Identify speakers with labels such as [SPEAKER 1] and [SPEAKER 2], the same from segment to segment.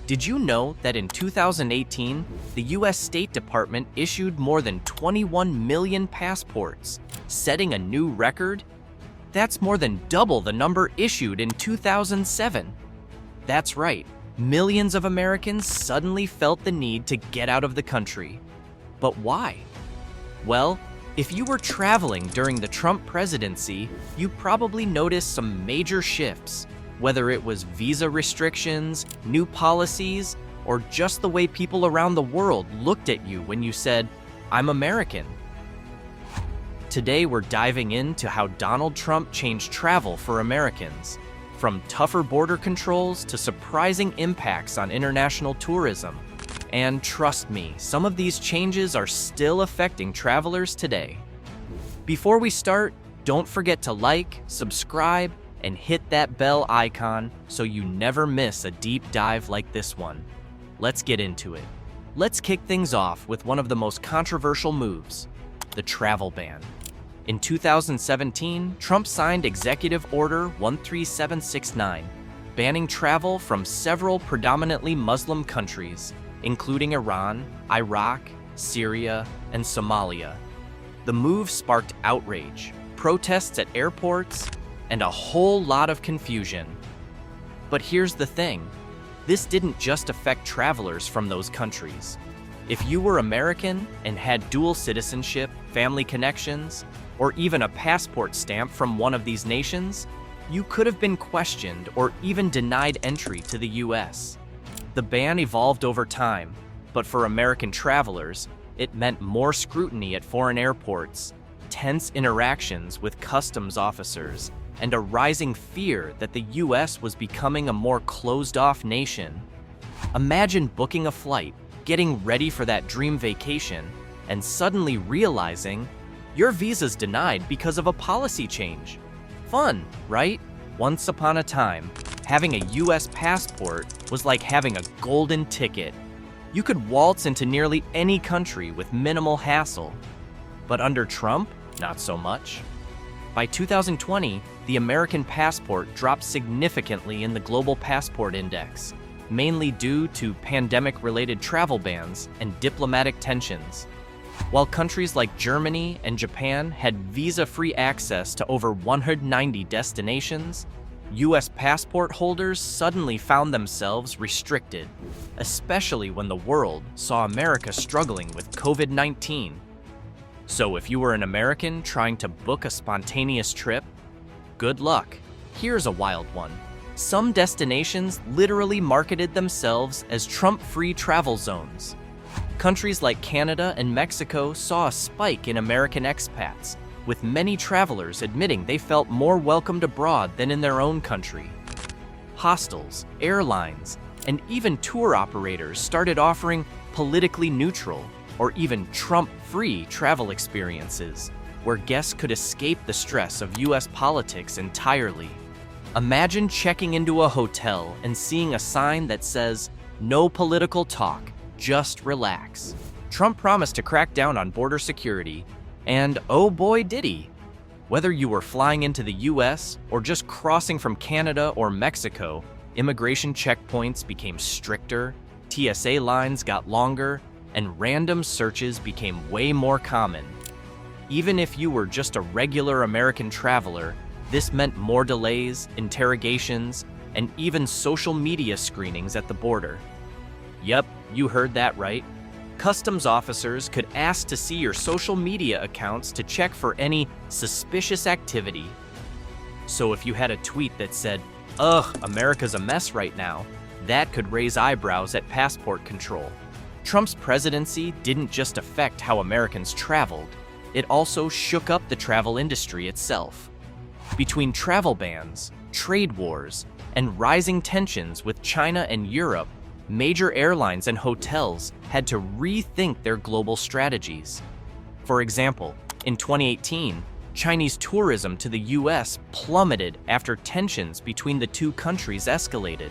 [SPEAKER 1] Did you know that in 2018, the US State Department issued more than 21 million passports, setting a new record? That's more than double the number issued in 2007. That's right, millions of Americans suddenly felt the need to get out of the country. But why? Well, if you were traveling during the Trump presidency, you probably noticed some major shifts, whether it was visa restrictions, new policies, or just the way people around the world looked at you when you said, "I'm American." Today, we're diving into how Donald Trump changed travel for Americans, from tougher border controls to surprising impacts on international tourism. And trust me, some of these changes are still affecting travelers today. Before we start, don't forget to like, subscribe, and hit that bell icon so you never miss a deep dive like this one. Let's get into it. Let's kick things off with one of the most controversial moves, the travel ban. In 2017, Trump signed Executive Order 13769, banning travel from several predominantly Muslim countries, including Iran, Iraq, Syria, and Somalia. The move sparked outrage, protests at airports, and a whole lot of confusion. But here's the thing, this didn't just affect travelers from those countries. If you were American and had dual citizenship, family connections, or even a passport stamp from one of these nations, you could have been questioned or even denied entry to the US. The ban evolved over time, but for American travelers, it meant more scrutiny at foreign airports, tense interactions with customs officers, and a rising fear that the US was becoming a more closed-off nation. Imagine booking a flight, getting ready for that dream vacation, and suddenly realizing your visa's denied because of a policy change. Fun, right? Once upon a time, having a US passport was like having a golden ticket. You could waltz into nearly any country with minimal hassle. But under Trump, not so much. By 2020, the American passport dropped significantly in the Global Passport Index, mainly due to pandemic-related travel bans and diplomatic tensions. While countries like Germany and Japan had visa-free access to over 190 destinations, US passport holders suddenly found themselves restricted, especially when the world saw America struggling with COVID-19. So if you were an American trying to book a spontaneous trip, good luck. Here's a wild one. Some destinations literally marketed themselves as Trump-free travel zones. Countries like Canada and Mexico saw a spike in American expats, with many travelers admitting they felt more welcomed abroad than in their own country. Hostels, airlines, and even tour operators started offering politically neutral or even Trump-free travel experiences, where guests could escape the stress of US politics entirely. Imagine checking into a hotel and seeing a sign that says, "No political talk, just relax." Trump promised to crack down on border security, and oh boy did he. Whether you were flying into the US or just crossing from Canada or Mexico, immigration checkpoints became stricter, TSA lines got longer, and random searches became way more common. Even if you were just a regular American traveler, this meant more delays, interrogations, and even social media screenings at the border. Yep, you heard that right. Customs officers could ask to see your social media accounts to check for any suspicious activity. So if you had a tweet that said, "Ugh, America's a mess right now," that could raise eyebrows at passport control. Trump's presidency didn't just affect how Americans traveled, it also shook up the travel industry itself. Between travel bans, trade wars, and rising tensions with China and Europe, major airlines and hotels had to rethink their global strategies. For example, in 2018, Chinese tourism to the US plummeted after tensions between the two countries escalated.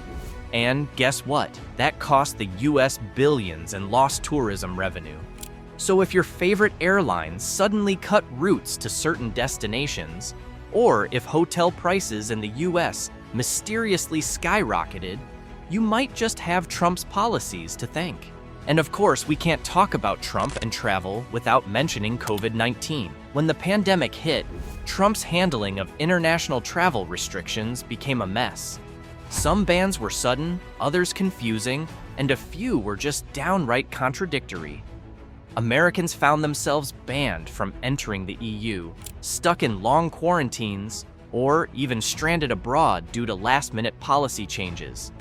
[SPEAKER 1] And guess what? That cost the US billions in lost tourism revenue. So if your favorite airlines suddenly cut routes to certain destinations, or if hotel prices in the US mysteriously skyrocketed, you might just have Trump's policies to thank. And of course, we can't talk about Trump and travel without mentioning COVID-19. When the pandemic hit, Trump's handling of international travel restrictions became a mess. Some bans were sudden, others confusing, and a few were just downright contradictory. Americans found themselves banned from entering the EU, stuck in long quarantines, or even stranded abroad due to last-minute policy changes.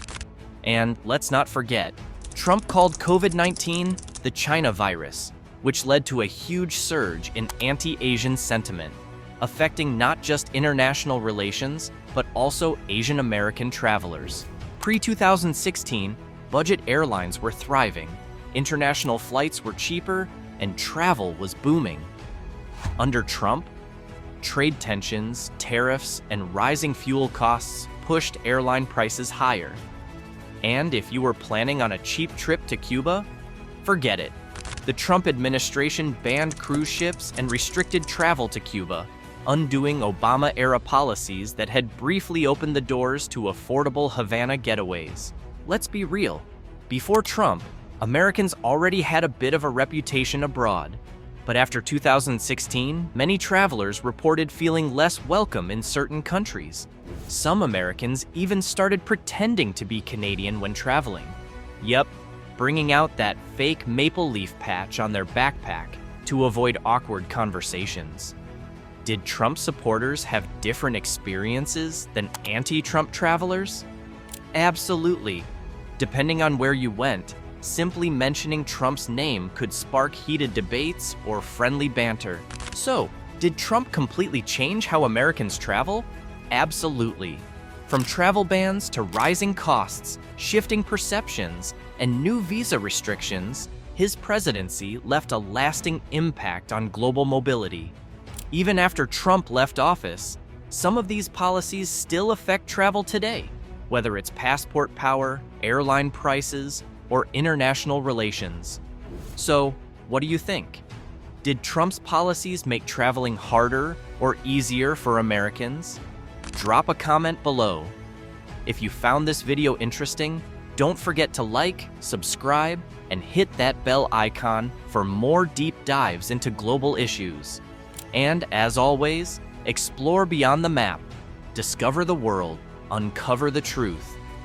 [SPEAKER 1] And let's not forget, Trump called COVID-19 the China virus, which led to a huge surge in anti-Asian sentiment, affecting not just international relations, but also Asian American travelers. Pre-2016, budget airlines were thriving, international flights were cheaper, and travel was booming. Under Trump, trade tensions, tariffs, and rising fuel costs pushed airline prices higher. And if you were planning on a cheap trip to Cuba, forget it. The Trump administration banned cruise ships and restricted travel to Cuba, undoing Obama-era policies that had briefly opened the doors to affordable Havana getaways. Let's be real. Before Trump, Americans already had a bit of a reputation abroad. But after 2016, many travelers reported feeling less welcome in certain countries. Some Americans even started pretending to be Canadian when traveling. Yep, bringing out that fake maple leaf patch on their backpack to avoid awkward conversations. Did Trump supporters have different experiences than anti-Trump travelers? Absolutely. Depending on where you went, simply mentioning Trump's name could spark heated debates or friendly banter. So, did Trump completely change how Americans travel? Absolutely. From travel bans to rising costs, shifting perceptions, and new visa restrictions, his presidency left a lasting impact on global mobility. Even after Trump left office, some of these policies still affect travel today, whether it's passport power, airline prices, or international relations. So, what do you think? Did Trump's policies make traveling harder or easier for Americans? Drop a comment below. If you found this video interesting, don't forget to like, subscribe, and hit that bell icon for more deep dives into global issues. And as always, explore beyond the map, discover the world, uncover the truth.